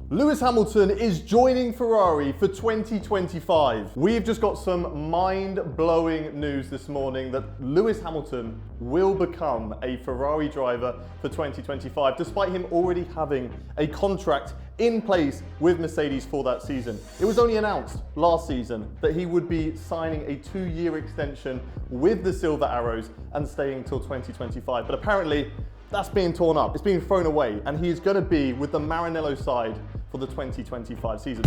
Lewis Hamilton is joining Ferrari for 2025. We've just got some mind-blowing news this morning that Lewis Hamilton will become a Ferrari driver for 2025, despite him already having a contract in place with Mercedes for that season. It was only announced last season that he would be signing a 2-year extension with the Silver Arrows and staying till 2025. But apparently, that's being torn up. It's being thrown away, and he's going to be with the Maranello side for the 2025 season.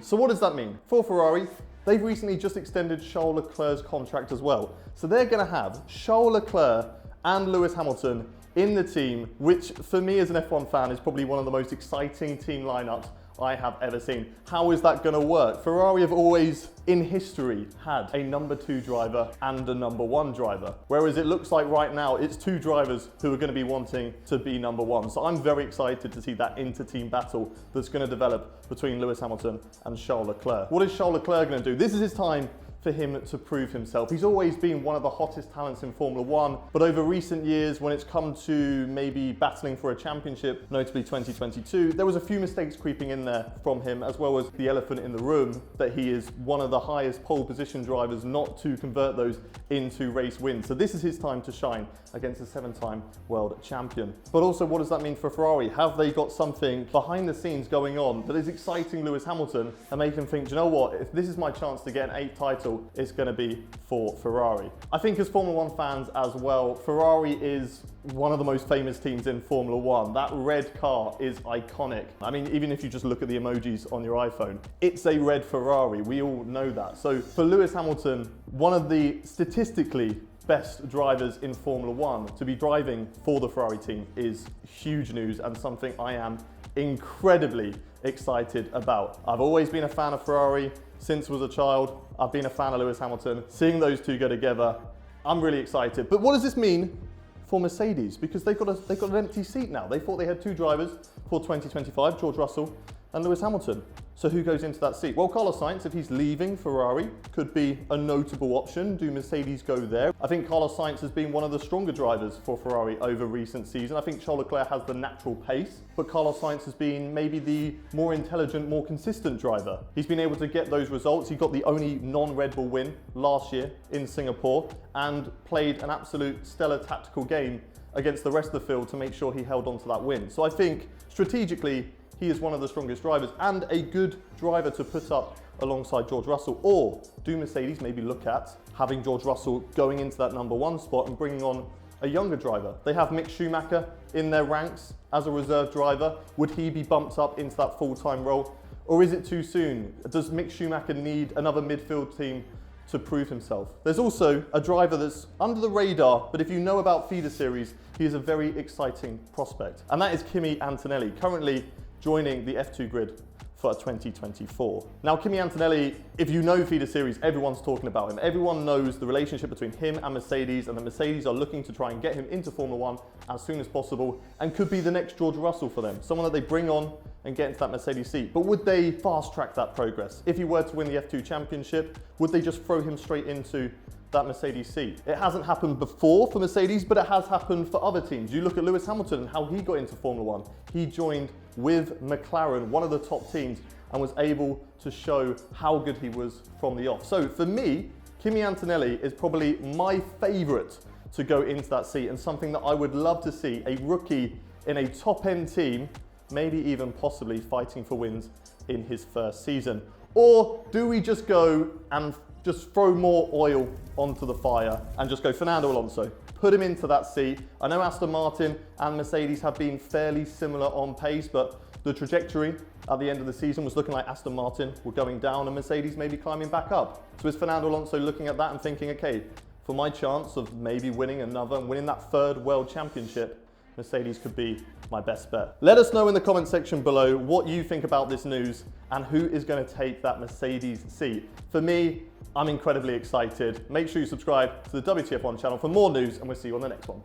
So what does that mean? For Ferrari, they've recently just extended Charles Leclerc's contract as well. So they're going to have Charles Leclerc and Lewis Hamilton in the team, which for me as an F1 fan is probably one of the most exciting team lineups I have ever seen. How is that going to work? Ferrari have always, in history, had a number 2 driver and a number 1 driver. Whereas it looks like right now, it's 2 drivers who are going to be wanting to be number 1. So I'm very excited to see that inter-team battle that's going to develop between Lewis Hamilton and Charles Leclerc. What is Charles Leclerc going to do? This is his time for him to prove himself. He's always been one of the hottest talents in Formula 1, but over recent years, when it's come to maybe battling for a championship, notably 2022, there was a few mistakes creeping in there from him, as well as the elephant in the room, that he is one of the highest pole position drivers not to convert those into race wins. So this is his time to shine against a 7-time world champion. But also, what does that mean for Ferrari? Have they got something behind the scenes going on that is exciting Lewis Hamilton and make him think, do you know what, if this is my chance to get an 8th title, it's going to be for Ferrari. I think as Formula 1 fans as well, Ferrari is one of the most famous teams in Formula 1. That red car is iconic. I mean, even if you just look at the emojis on your iPhone, it's a red Ferrari. We all know that. So for Lewis Hamilton, one of the statistically best drivers in Formula 1 to be driving for the Ferrari team is huge news and something I am incredibly excited about. I've always been a fan of Ferrari since I was a child. I've been a fan of Lewis Hamilton. Seeing those two go together, I'm really excited. But what does this mean for Mercedes? Because they've got an empty seat now. They thought they had 2 drivers for 2025, George Russell and Lewis Hamilton. So who goes into that seat? Well, Carlos Sainz, if he's leaving Ferrari, could be a notable option. Do Mercedes go there? I think Carlos Sainz has been one of the stronger drivers for Ferrari over recent season. I think Charles Leclerc has the natural pace, but Carlos Sainz has been maybe the more intelligent, more consistent driver. He's been able to get those results. He got the only non-Red Bull win last year in Singapore and played an absolute stellar tactical game against the rest of the field to make sure he held on to that win. So I think strategically, he is one of the strongest drivers and a good driver to put up alongside George Russell. Or do Mercedes maybe look at having George Russell going into that number 1 spot and bringing on a younger driver? They have Mick Schumacher in their ranks as a reserve driver. Would he be bumped up into that full-time role? Or is it too soon? Does Mick Schumacher need another midfield team to prove himself? There's also a driver that's under the radar, but if you know about feeder series, he is a very exciting prospect. And that is Kimi Antonelli, currently joining the F2 grid for 2024. Now, Kimi Antonelli, if you know feeder series, everyone's talking about him. Everyone knows the relationship between him and Mercedes, and the Mercedes are looking to try and get him into Formula 1 as soon as possible and could be the next George Russell for them, someone that they bring on and get into that Mercedes seat. But would they fast track that progress? If he were to win the F2 championship, would they just throw him straight into that Mercedes seat? It hasn't happened before for Mercedes, but it has happened for other teams. You look at Lewis Hamilton and how he got into Formula 1. He joined with McLaren, one of the top teams, and was able to show how good he was from the off. So for me, Kimi Antonelli is probably my favourite to go into that seat, and something that I would love to see a rookie in a top-end team, maybe even possibly fighting for wins in his first season. Or do we just go and just throw more oil onto the fire and just go Fernando Alonso, put him into that seat? I know Aston Martin and Mercedes have been fairly similar on pace, but the trajectory at the end of the season was looking like Aston Martin were going down and Mercedes maybe climbing back up. So is Fernando Alonso looking at that and thinking, okay, for my chance of maybe winning another and winning that 3rd world championship, Mercedes could be my best bet? Let us know in the comment section below what you think about this news and who is going to take that Mercedes seat. For me, I'm incredibly excited. Make sure you subscribe to the WTF1 channel for more news, and we'll see you on the next one.